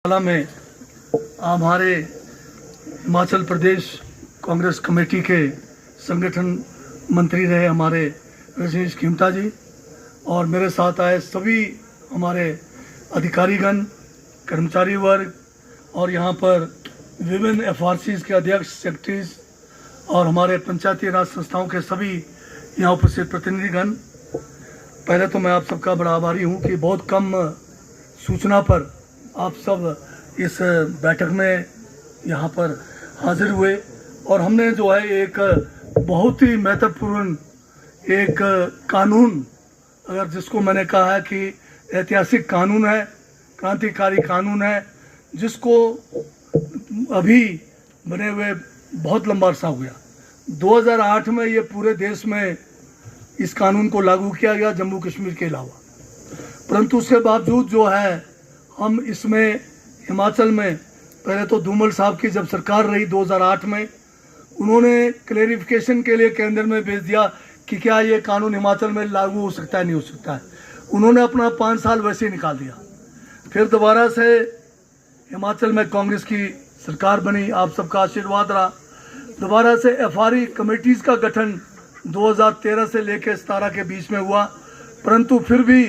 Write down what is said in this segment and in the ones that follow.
हाल में हमारे हिमाचल प्रदेश कांग्रेस कमेटी के संगठन मंत्री रहे हमारे रजनीश खीमता जी, और मेरे साथ आए सभी हमारे अधिकारीगण, कर्मचारी वर्ग और यहाँ पर विभिन्न एफआरसीज के अध्यक्ष, सेक्रेटरीज और हमारे पंचायती राज संस्थाओं के सभी यहाँ उपस्थित प्रतिनिधिगण। पहले तो मैं आप सबका बड़ा आभारी हूँ कि बहुत कम सूचना पर आप सब इस बैठक में यहाँ पर हाजिर हुए, और हमने जो है एक बहुत ही महत्वपूर्ण एक कानून, अगर जिसको मैंने कहा है कि ऐतिहासिक कानून है, क्रांतिकारी कानून है, जिसको अभी बने हुए बहुत लंबा अरसा हो गया। 2008 में ये पूरे देश में इस कानून को लागू किया गया, जम्मू कश्मीर के अलावा, परंतु उसके बावजूद जो है हम इसमें हिमाचल में, पहले तो धूमल साहब की जब सरकार रही 2008 में, उन्होंने क्लैरिफिकेशन के लिए केंद्र में भेज दिया कि क्या ये कानून हिमाचल में लागू हो सकता है, नहीं हो सकता है। उन्होंने अपना 5 साल वैसे ही निकाल दिया। फिर दोबारा से हिमाचल में कांग्रेस की सरकार बनी, आप सबका आशीर्वाद रहा। दोबारा से एफआरई कमेटीज़ का गठन 2013 से लेकर 17 के बीच में हुआ, परंतु फिर भी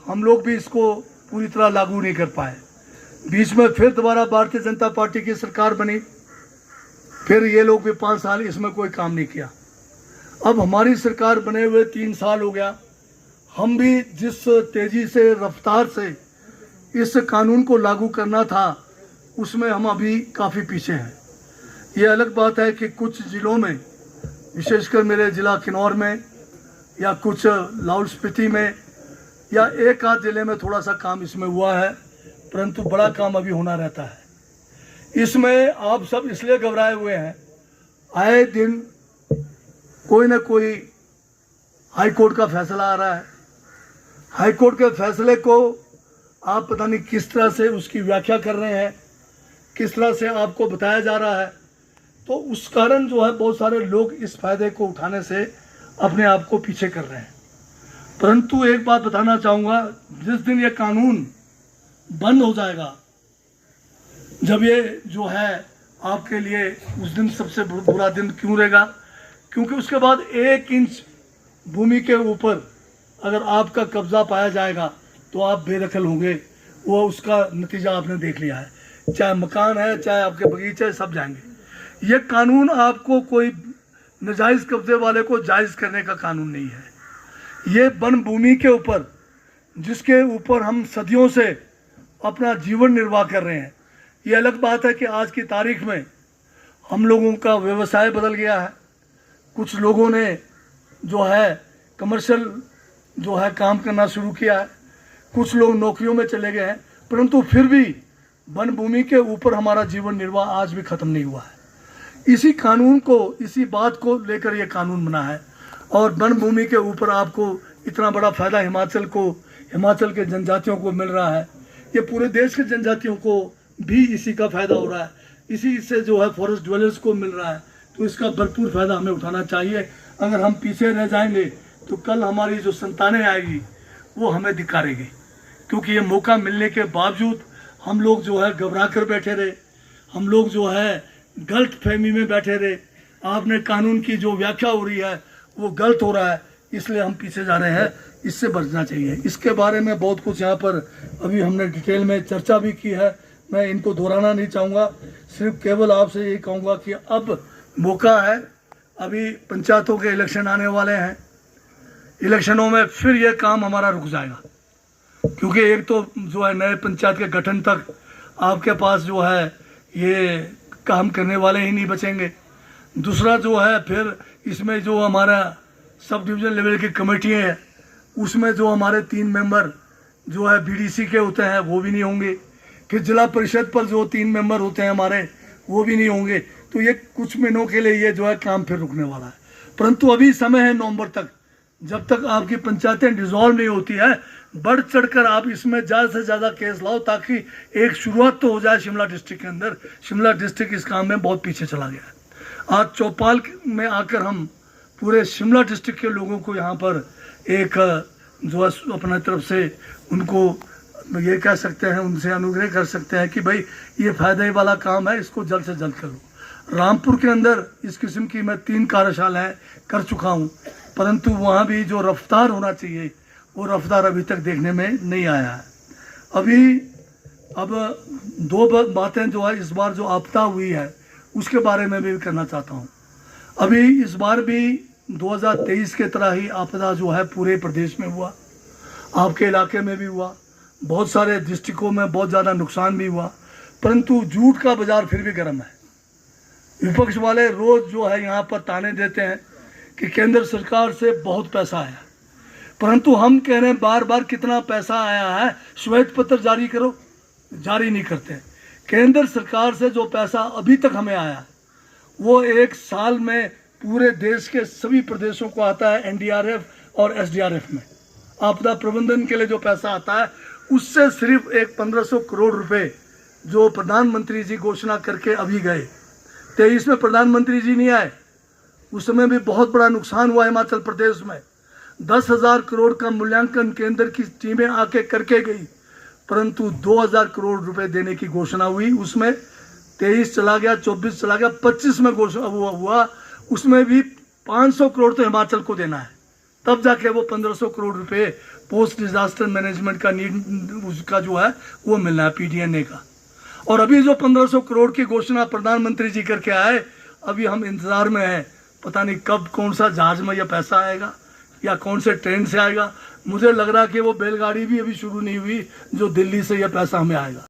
हम लोग भी इसको पूरी तरह लागू नहीं कर पाए। बीच में फिर दोबारा भारतीय जनता पार्टी की सरकार बनी, फिर ये लोग भी 5 साल इसमें कोई काम नहीं किया। अब हमारी सरकार बने हुए 3 साल हो गया। हम भी जिस तेज़ी से, रफ्तार से इस कानून को लागू करना था, उसमें हम अभी काफ़ी पीछे हैं। ये अलग बात है कि कुछ ज़िलों में, विशेषकर मेरे ज़िला किन्नौर में या कुछ लाहौल स्पीति में या एक आध ज़िले में थोड़ा सा काम इसमें हुआ है, परंतु बड़ा काम अभी होना रहता है। इसमें आप सब इसलिए घबराए हुए हैं, आए दिन कोई ना कोई हाई कोर्ट का फैसला आ रहा है। हाई कोर्ट के फैसले को आप पता नहीं किस तरह से उसकी व्याख्या कर रहे हैं, किस तरह से आपको बताया जा रहा है, तो उस कारण जो है बहुत सारे लोग इस फायदे को उठाने से अपने आप को पीछे कर रहे हैं। परंतु एक बात बताना चाहूँगा, जिस दिन ये कानून बंद हो जाएगा, जब ये जो है आपके लिए उस दिन सबसे बुरा दिन क्यों रहेगा, क्योंकि उसके बाद 1 इंच भूमि के ऊपर अगर आपका कब्जा पाया जाएगा तो आप बेदखल होंगे। वो उसका नतीजा आपने देख लिया है, चाहे मकान है, चाहे आपके बगीचे, सब जाएंगे। ये कानून आपको कोई नाजायज़ कब्जे वाले को जायज़ करने का कानून नहीं है। ये वन भूमि के ऊपर, जिसके ऊपर हम सदियों से अपना जीवन निर्वाह कर रहे हैं। ये अलग बात है कि आज की तारीख में हम लोगों का व्यवसाय बदल गया है। कुछ लोगों ने जो है कमर्शियल जो है काम करना शुरू किया है, कुछ लोग नौकरियों में चले गए हैं, परंतु फिर भी वन भूमि के ऊपर हमारा जीवन निर्वाह आज भी ख़त्म नहीं हुआ है। इसी कानून को, इसी बात को लेकर ये कानून बना है, और वन भूमि के ऊपर आपको इतना बड़ा फ़ायदा हिमाचल को, हिमाचल के जनजातियों को मिल रहा है। ये पूरे देश के जनजातियों को भी इसी का फ़ायदा हो रहा है, इसी से जो है फॉरेस्ट ड्वेलर्स को मिल रहा है, तो इसका भरपूर फ़ायदा हमें उठाना चाहिए। अगर हम पीछे रह जाएंगे तो कल हमारी जो संतानें आएगी वो हमें धिक्कारेंगी, क्योंकि ये मौका मिलने के बावजूद हम लोग जो है घबरा कर बैठे रहे, हम लोग जो है गलत फहमी में बैठे रहे। आपने कानून की जो व्याख्या हो रही है वो गलत हो रहा है, इसलिए हम पीछे जा रहे हैं। इससे बचना चाहिए। इसके बारे में बहुत कुछ यहाँ पर अभी हमने डिटेल में चर्चा भी की है, मैं इनको दोहराना नहीं चाहूँगा। सिर्फ केवल आपसे यही कहूँगा कि अब मौका है, अभी पंचायतों के इलेक्शन आने वाले हैं। इलेक्शनों में फिर ये काम हमारा रुक जाएगा, क्योंकि एक तो जो है नए पंचायत के गठन तक आपके पास जो है ये काम करने वाले ही नहीं बचेंगे। दूसरा जो है फिर इसमें जो हमारा सब डिवीज़न लेवल की कमेटियाँ हैं, उसमें जो हमारे 3 मेंबर जो है बीडीसी के होते हैं वो भी नहीं होंगे। फिर जिला परिषद पर जो 3 मेंबर होते हैं हमारे, वो भी नहीं होंगे। तो ये कुछ महीनों के लिए ये जो है काम फिर रुकने वाला है। परंतु अभी समय है नवंबर तक, जब तक आपकी पंचायतें डिसॉल्व नहीं होती है, बढ़ चढ़कर आप इसमें ज़्यादा से ज़्यादा केस लाओ, ताकि एक शुरुआत तो हो जाए शिमला डिस्ट्रिक्ट के अंदर। शिमला डिस्ट्रिक्ट इस काम में बहुत पीछे चला गया है। आज चौपाल में आकर हम पूरे शिमला डिस्ट्रिक्ट के लोगों को यहाँ पर एक जो है अपने तरफ से उनको ये कह सकते हैं, उनसे अनुग्रह कर सकते हैं कि भाई ये फायदे वाला काम है, इसको जल्द से जल्द करो। रामपुर के अंदर इस किस्म की मैं 3 कार्यशालाएं कर चुका हूं, परंतु वहां भी जो रफ्तार होना चाहिए वो रफ्तार अभी तक देखने में नहीं आया है। अब 2 बातें जो है, इस बार जो आपदा हुई है उसके बारे में भी करना चाहता हूँ। अभी इस बार भी 2023 के तरह ही आपदा जो है पूरे प्रदेश में हुआ, आपके इलाके में भी हुआ, बहुत सारे डिस्ट्रिक्टों में बहुत ज़्यादा नुकसान भी हुआ, परंतु झूठ का बाजार फिर भी गर्म है। विपक्ष वाले रोज़ जो है यहाँ पर ताने देते हैं कि केंद्र सरकार से बहुत पैसा आया, परंतु हम कह रहे हैं बार बार कितना पैसा आया है, श्वेत पत्र जारी करो, जारी नहीं करते। केंद्र सरकार से जो पैसा अभी तक हमें आया वो 1 साल में पूरे देश के सभी प्रदेशों को आता है। एनडीआरएफ और एसडीआरएफ में आपदा प्रबंधन के लिए जो पैसा आता है उससे सिर्फ एक 1500 करोड़ रुपए जो प्रधानमंत्री जी घोषणा करके अभी गए। 23 में प्रधानमंत्री जी नहीं आए, उस समय भी बहुत बड़ा नुकसान हुआ हिमाचल प्रदेश में। 10,000 करोड़ का मूल्यांकन केंद्र की टीमें आके करके गई, परंतु 2,000 करोड़ रुपए देने की घोषणा हुई, उसमें 23 चला गया, 24 चला गया, 25 में घोषणा हुआ, उसमें भी 500 करोड़ तो हिमाचल को देना है, तब जाके वो 1500 करोड़ रुपए पोस्ट डिजास्टर मैनेजमेंट का नीड उसका जो है वो मिलना है, पीडीएनए का। और अभी जो 1500 करोड़ की घोषणा प्रधानमंत्री जी करके आए, अभी हम इंतजार में हैं, पता नहीं कब कौन सा जहाज में यह पैसा आएगा या कौन से ट्रेन से आएगा। मुझे लग रहा है कि वो बैलगाड़ी भी अभी शुरू नहीं हुई जो दिल्ली से यह पैसा हमें आएगा।